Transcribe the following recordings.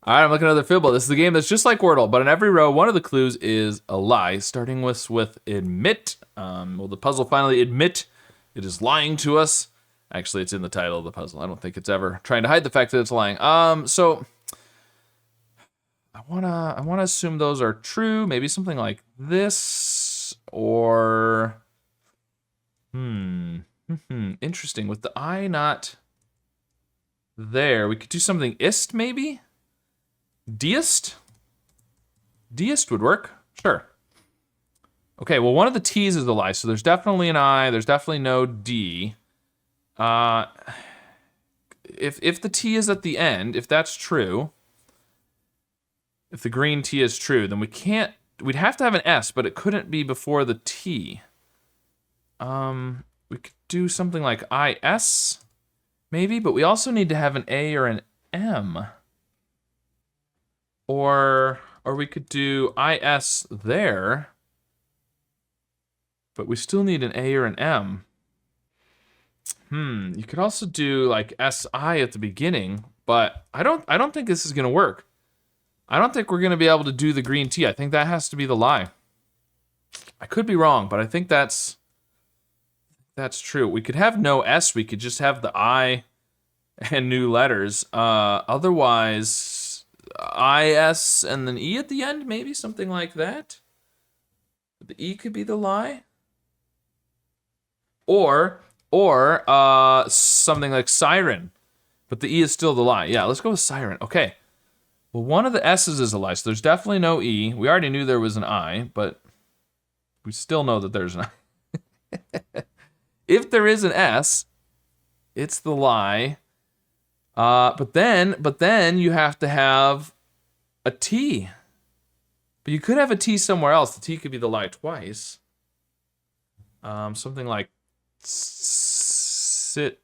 All right, I'm looking at the fibble. This is the game that's just like Wordle, but in every row, one of the clues is a lie, starting with admit. Will the puzzle finally admit it is lying to us? Actually, it's in the title of the puzzle. I don't think it's ever trying to hide the fact that it's lying. So I wanna assume those are true. Maybe something like this, or interesting. With the I not there, we could do something ist maybe. Deist? Deist would work. Sure. Okay, well, one of the T's is a lie, so there's definitely an I. There's definitely no D. If the T is at the end, if that's true, if the green T is true, then we'd have to have an S, but it couldn't be before the T. We could do something like IS, maybe, but we also need to have an A or an M. Or we could do IS there, but we still need an A or an M. You could also do like SI at the beginning, but I don't think this is gonna work. I don't think we're gonna be able to do the green T. I think that has to be the lie. I could be wrong, but I think that's true. We could have no S. We could just have the I and new letters. Otherwise, IS and then E at the end, maybe something like that. The E could be the lie. Or something like siren, but the E is still the lie. Yeah, let's go with siren. Okay. Well, one of the S's is a lie, so there's definitely no E. We already knew there was an I, but we still know that there's an I. If there is an S, it's the lie. But then you have to have a T. But you could have a T somewhere else. The T could be the lie twice. Something like sit.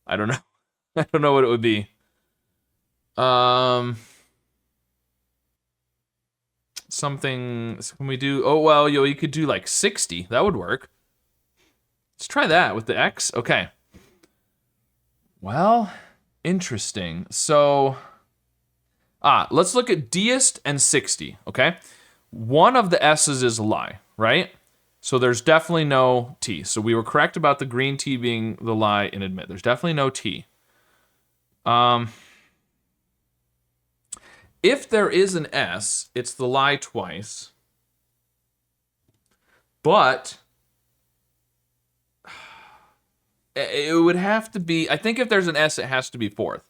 I don't know. I don't know what it would be. Something. Can we do? Oh well, you could do like 60. That would work. Let's try that with the X. Okay. Well, interesting. So, let's look at deist and 60, okay? One of the S's is a lie, right? So there's definitely no T. So we were correct about the green T being the lie in admit. There's definitely no T. If there is an S, it's the lie twice. But it would have to be, I think if there's an S, it has to be fourth.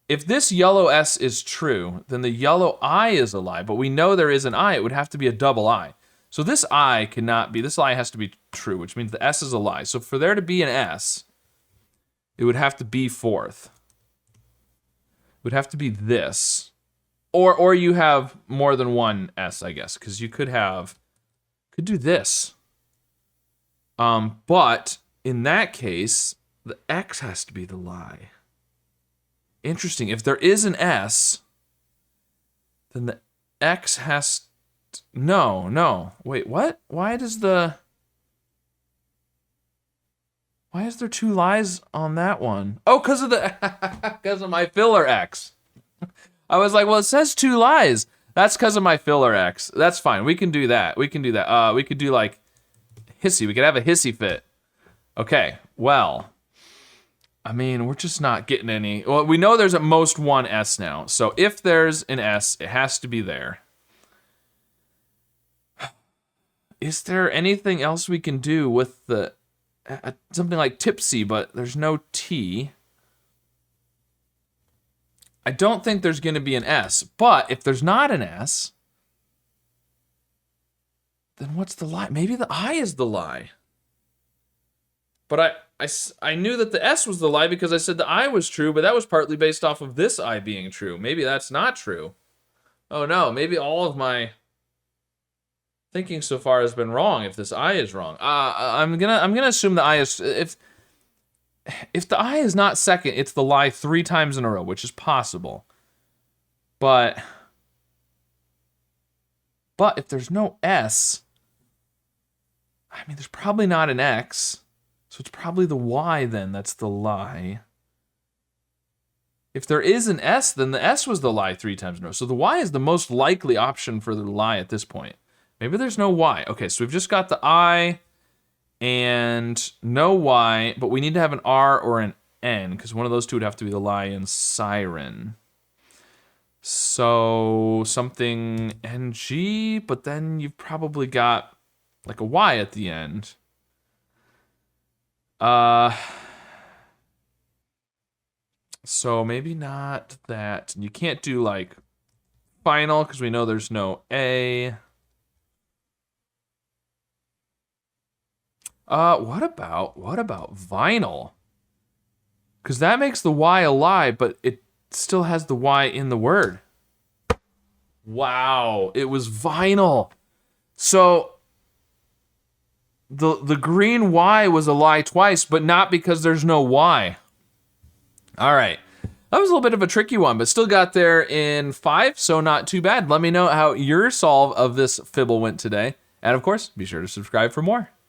If this yellow S is true, then the yellow I is a lie, but we know there is an I, it would have to be a double I. So this I cannot be, this I has to be true, which means the S is a lie. So for there to be an S, it would have to be fourth. It would have to be this. Or you have more than one S, I guess, because you could do this. But in that case, the X has to be the lie. Interesting. If there is an S, then the X has no. Wait, what? Why is there two lies on that one? Oh, because of my filler X. I was like, well, it says two lies. That's because of my filler X. That's fine. We can do that. We could do like hissy. We could have a hissy fit. Okay, well, I mean, we're just not getting any. Well, we know there's at most one S now. So if there's an S, it has to be there. Is there anything else we can do with the something like tipsy, but there's no T? I don't think there's going to be an S, but if there's not an S, then what's the lie? Maybe the I is the lie. But I knew that the S was the lie because I said the I was true, but that was partly based off of this I being true. Maybe that's not true. Oh no, maybe all of my thinking so far has been wrong if this I is wrong. I'm gonna assume the I is, if the I is not second, it's the lie 3 times in a row, which is possible. But if there's no S, I mean, there's probably not an X, so it's probably the Y then that's the lie. If there is an S, then the S was the lie 3 times in a row. So the Y is the most likely option for the lie at this point. Maybe there's no Y. Okay, so we've just got the I and no Y, but we need to have an R or an N, because one of those two would have to be the lie in siren. So something NG, but then you've probably got like a Y at the end. So maybe not that. You can't do like final because we know there's no A. What about vinyl? Because that makes the Y a lie, but it still has the Y in the word. Wow, it was vinyl. So the green Y was a lie twice, but not because there's no Y. All right. That was a little bit of a tricky one, but still got there in 5, so not too bad. Let me know how your solve of this fibble went today. And of course, be sure to subscribe for more.